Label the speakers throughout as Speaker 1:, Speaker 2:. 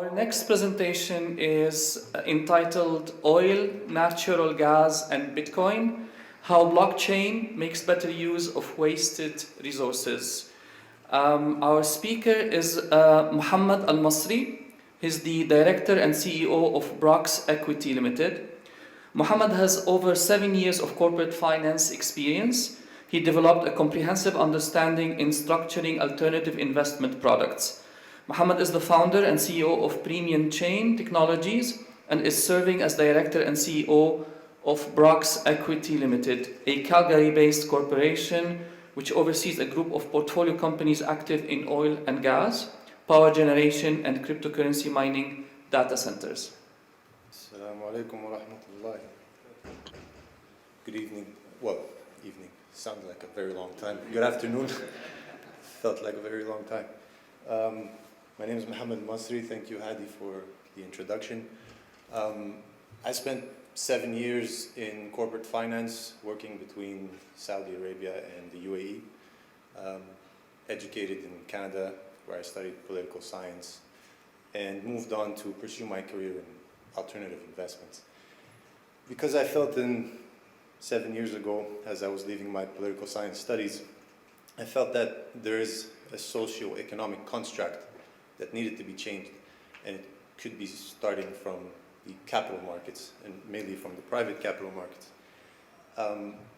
Speaker 1: Our next presentation is entitled Oil, Natural Gas and Bitcoin, How Blockchain Makes Better Use of Wasted Resources. Our speaker is Muhammad Al-Masri. He's the Director and CEO of Brox Equity Limited. Muhammad has over 7 years of corporate finance experience. He developed a comprehensive understanding in structuring alternative investment products. Muhammad is the founder and CEO of Premium Chain Technologies and is serving as Director and CEO of Brox Equity Limited, a Calgary-based corporation which oversees a group of portfolio companies active in oil and gas, power generation, and cryptocurrency mining data centers.
Speaker 2: Assalamu alaikum wa rahmatullahi. Good evening. Well, evening. Sounded like a very long time. Good afternoon. Felt like a very long time. My name is Muhammad Masri. Thank you, Hadi, for the introduction. I spent 7 years in corporate finance, working between Saudi Arabia and the UAE. Educated in Canada, where I studied political science, and moved on to pursue my career in alternative investments. Because I felt 7 years ago, as I was leaving my political science studies, I felt that there is a socio-economic construct that needed to be changed, and it could be starting from the capital markets, and mainly from the private capital markets.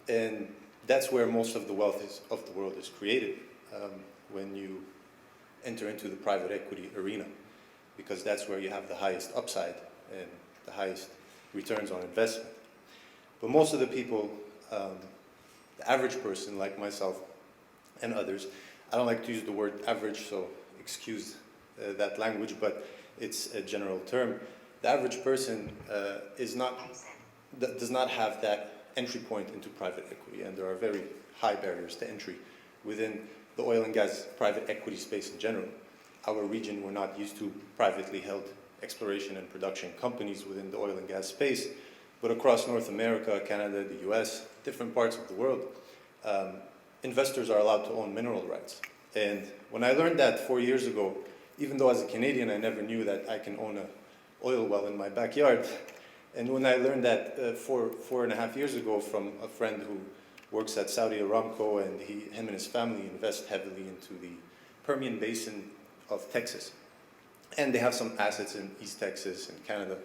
Speaker 2: And that's where most of the wealth of the world is created, when you enter into the private equity arena, because that's where you have the highest upside and the highest returns on investment. But most of the people, the average person like myself and others, I don't like to use the word average, so excuse that language, but it's a general term. The average person does not have that entry point into private equity, and there are very high barriers to entry within the oil and gas private equity space in general. Our region, we're not used to privately held exploration and production companies within the oil and gas space, but across North America, Canada, the US, different parts of the world, investors are allowed to own mineral rights. And when I learned that 4 years ago, even though as a Canadian I never knew that I can own an oil well in my backyard, and when I learned that 4.5 years ago from a friend who works at Saudi Aramco, and him and his family invest heavily into the Permian Basin of Texas. And they have some assets in East Texas and Canada.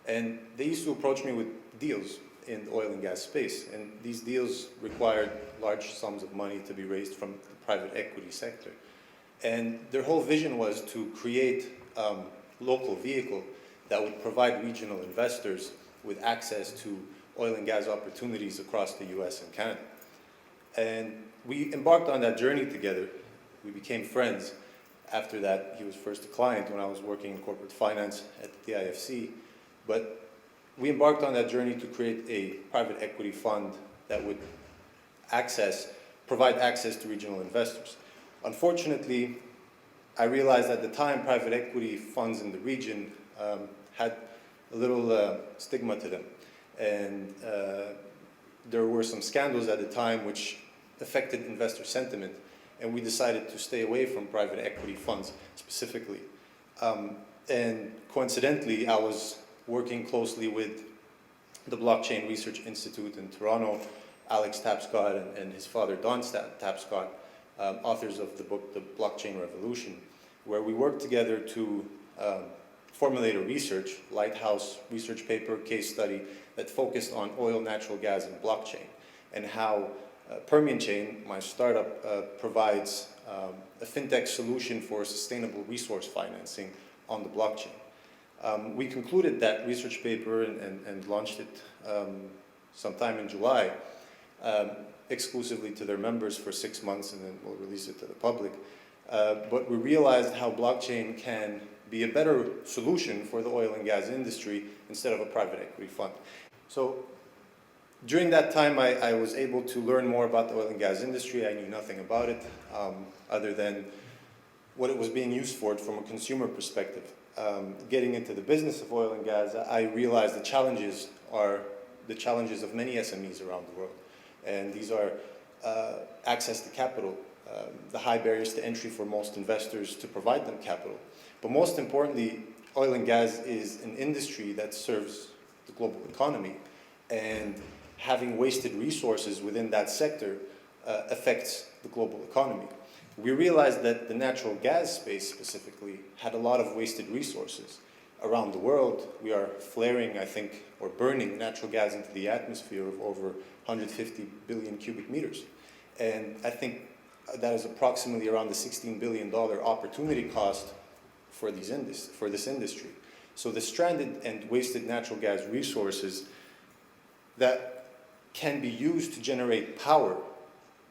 Speaker 2: And they used to approach me with deals in the oil and gas space. And these deals required large sums of money to be raised from the private equity sector. And their whole vision was to create a local vehicle that would provide regional investors with access to oil and gas opportunities across the US and Canada. And we embarked on that journey together. We became friends. After that, he was first a client when I was working in corporate finance at the IFC. But we embarked on that journey to create a private equity fund that would provide access to regional investors. Unfortunately, I realized at the time private equity funds in the region had a little stigma to them. And there were some scandals at the time which affected investor sentiment. And we decided to stay away from private equity funds specifically. And coincidentally, I was working closely with the Blockchain Research Institute in Toronto, Alex Tapscott and his father, Don Tapscott, authors of the book, The Blockchain Revolution, where we worked together to formulate a lighthouse research paper, case study that focused on oil, natural gas, and blockchain, and how Permian Chain, my startup, provides a fintech solution for sustainable resource financing on the blockchain. We concluded that research paper and launched it sometime in July, exclusively to their members for 6 months, and then we'll release it to the public. But we realized how blockchain can be a better solution for the oil and gas industry instead of a private equity fund. So during that time, I was able to learn more about the oil and gas industry. I knew nothing about it, other than what it was being used for from a consumer perspective. Getting into the business of oil and gas, I realized the challenges are the challenges of many SMEs around the world. And these are access to capital, the high barriers to entry for most investors to provide them capital. But most importantly, oil and gas is an industry that serves the global economy, and having wasted resources within that sector affects the global economy. We realized that the natural gas space specifically had a lot of wasted resources. Around the world, we are flaring, I think, or burning natural gas into the atmosphere of over 150 billion cubic meters. And I think that is approximately around the $16 billion opportunity cost for this industry. So the stranded and wasted natural gas resources that can be used to generate power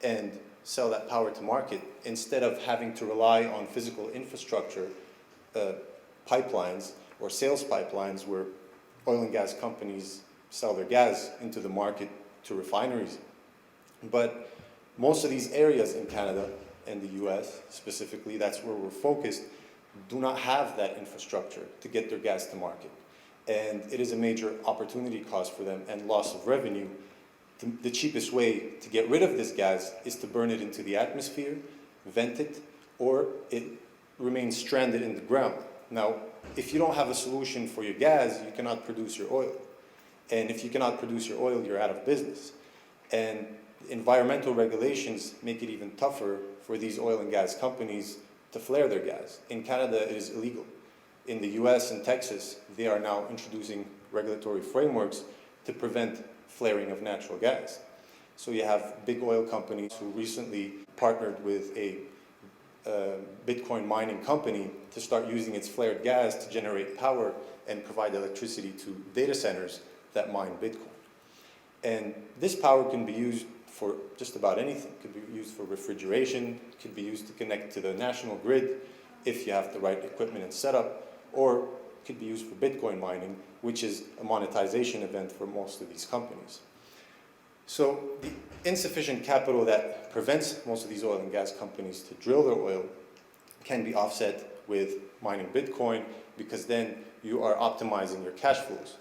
Speaker 2: and sell that power to market, instead of having to rely on physical infrastructure, pipelines or sales pipelines where oil and gas companies sell their gas into the market to refineries. But most of these areas in Canada and the US specifically, that's where we're focused, do not have that infrastructure to get their gas to market. And it is a major opportunity cost for them and loss of revenue. The cheapest way to get rid of this gas is to burn it into the atmosphere, vent it, or it remains stranded in the ground. Now, if you don't have a solution for your gas, you cannot produce your oil. And if you cannot produce your oil, you're out of business. And environmental regulations make it even tougher for these oil and gas companies to flare their gas. In Canada, it is illegal. In the US and Texas, they are now introducing regulatory frameworks to prevent flaring of natural gas. So you have big oil companies who recently partnered with a Bitcoin mining company to start using its flared gas to generate power and provide electricity to data centers that mine Bitcoin. And this power can be used for just about anything. It could be used for refrigeration, it could be used to connect to the national grid if you have the right equipment and setup, or it could be used for Bitcoin mining, which is a monetization event for most of these companies. So the insufficient capital that prevents most of these oil and gas companies to drill their oil can be offset with mining Bitcoin, because then you are optimizing your cash flows.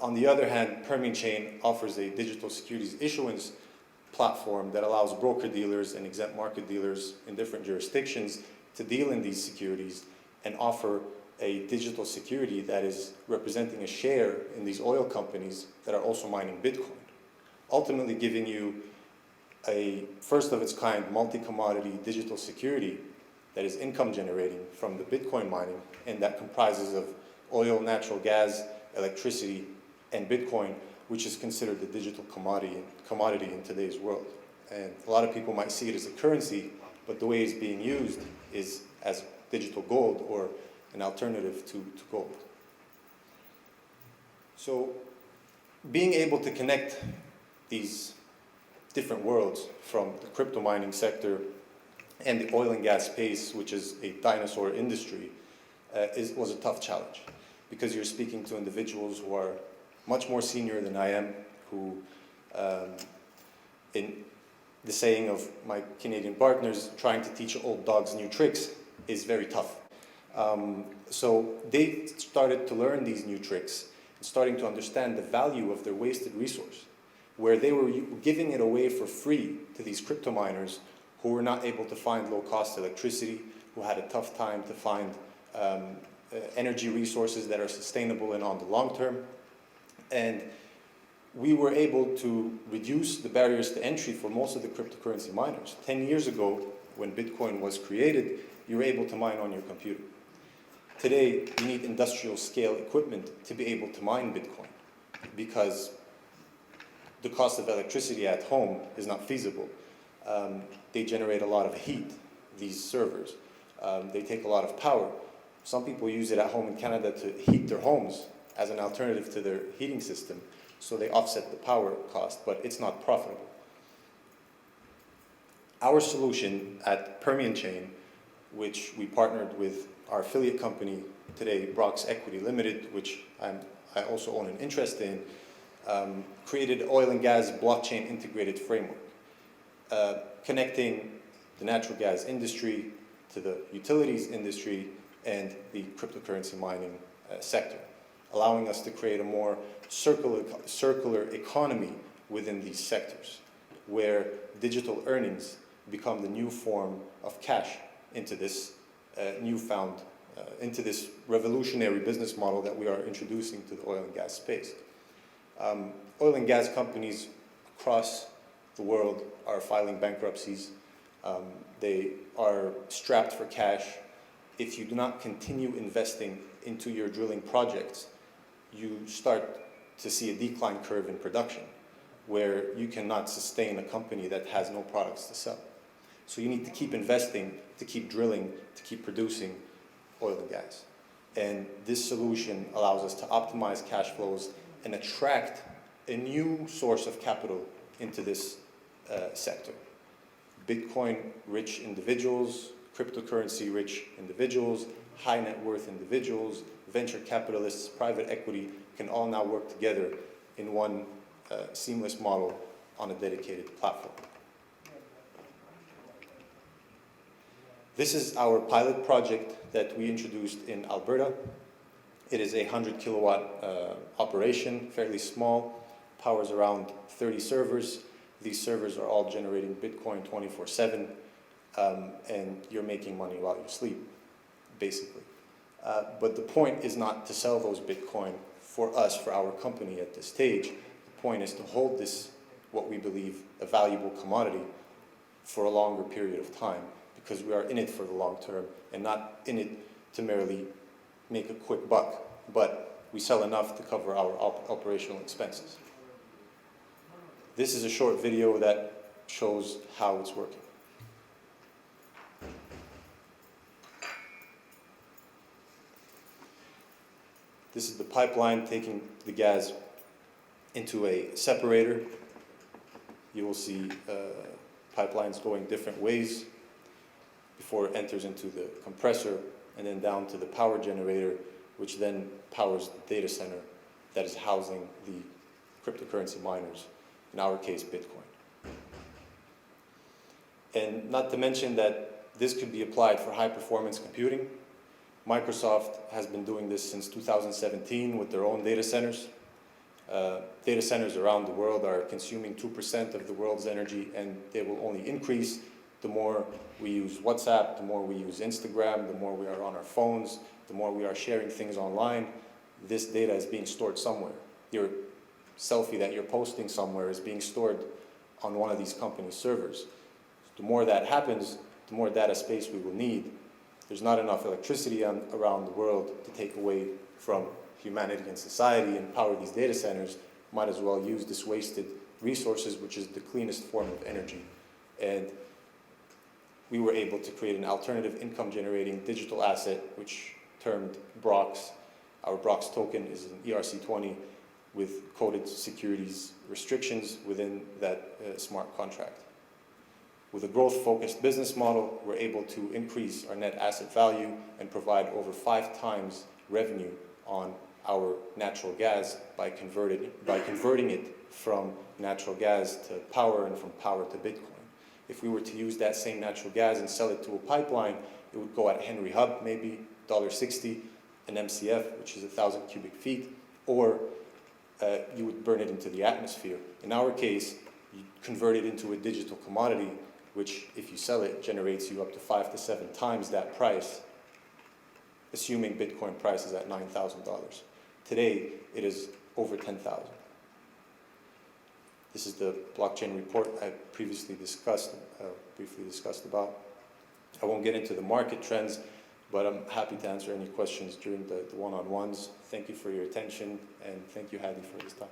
Speaker 2: On the other hand, Permian Chain offers a digital securities issuance platform that allows broker-dealers and exempt market dealers in different jurisdictions to deal in these securities and offer a digital security that is representing a share in these oil companies that are also mining Bitcoin, ultimately giving you a first-of-its-kind multi-commodity digital security that is income generating from the Bitcoin mining, and that comprises of oil, natural gas, electricity, and Bitcoin, which is considered the digital commodity in today's world. And a lot of people might see it as a currency, but the way it's being used is as digital gold, or an alternative to gold. So being able to connect these different worlds, from the crypto mining sector and the oil and gas space, which is a dinosaur industry, was a tough challenge, because you're speaking to individuals who are much more senior than I am, who, in the saying of my Canadian partners, trying to teach old dogs new tricks is very tough. So they started to learn these new tricks, starting to understand the value of their wasted resource, where they were giving it away for free to these crypto miners who were not able to find low-cost electricity, who had a tough time to find energy resources that are sustainable and on the long term. And we were able to reduce the barriers to entry for most of the cryptocurrency miners. 10 years ago, when Bitcoin was created, you were able to mine on your computer. Today, you need industrial scale equipment to be able to mine Bitcoin, because the cost of electricity at home is not feasible. They generate a lot of heat, these servers. They take a lot of power. Some people use it at home in Canada to heat their homes as an alternative to their heating system, so they offset the power cost, but it's not profitable. Our solution at Permian Chain, which we partnered with our affiliate company today, Brox Equity Limited, which I also own an interest in, created oil and gas blockchain integrated framework, connecting the natural gas industry to the utilities industry and the cryptocurrency mining sector, allowing us to create a more circular economy within these sectors, where digital earnings become the new form of cash into this newfound into this revolutionary business model that we are introducing to the oil and gas space. Oil and gas companies across the world are filing bankruptcies. They are strapped for cash. If you do not continue investing into your drilling projects, you start to see a decline curve in production, where you cannot sustain a company that has no products to sell. So you need to keep investing, to keep drilling, to keep producing oil and gas. And this solution allows us to optimize cash flows and attract a new source of capital into this sector. Bitcoin-rich individuals, cryptocurrency-rich individuals, high net worth individuals, venture capitalists, private equity can all now work together in one seamless model on a dedicated platform. This is our pilot project that we introduced in Alberta. It is a 100 kilowatt operation, fairly small, powers around 30 servers. These servers are all generating Bitcoin 24/7, and you're making money while you sleep, basically. But the point is not to sell those Bitcoin for us, for our company at this stage. The point is to hold this, what we believe, a valuable commodity for a longer period of time, because we are in it for the long term and not in it to merely make a quick buck, but we sell enough to cover our operational expenses. This is a short video that shows how it's working. This is the pipeline taking the gas into a separator. You will see pipelines going different ways before it enters into the compressor and then down to the power generator, which then powers the data center that is housing the cryptocurrency miners, in our case, Bitcoin. And not to mention that this could be applied for high-performance computing. Microsoft has been doing this since 2017 with their own data centers. Data centers around the world are consuming 2% of the world's energy, and they will only increase the more we use WhatsApp, the more we use Instagram, the more we are on our phones, the more we are sharing things online. This data is being stored somewhere. Your selfie that you're posting somewhere is being stored on one of these company servers. The more that happens, the more data space we will need. There's not enough electricity around the world to take away from humanity and society and power these data centers. Might as well use this wasted resources, which is the cleanest form of energy. And we were able to create an alternative income generating digital asset, which termed BROX. Our BROX token is an ERC20 with coded securities restrictions within that smart contract. With a growth-focused business model, we're able to increase our net asset value and provide over 5 times revenue on our natural gas by converting it from natural gas to power and from power to Bitcoin. If we were to use that same natural gas and sell it to a pipeline, it would go at Henry Hub, maybe $1.60 an MCF, which is 1,000 cubic feet, or you would burn it into the atmosphere. In our case, you convert it into a digital commodity, which, if you sell it, generates you up to 5 to 7 times that price, assuming Bitcoin price is at $9,000. Today, it is over 10,000. This is the blockchain report I previously briefly discussed about. I won't get into the market trends, but I'm happy to answer any questions during the one-on-ones. Thank you for your attention, and thank you, Hadi, for this time.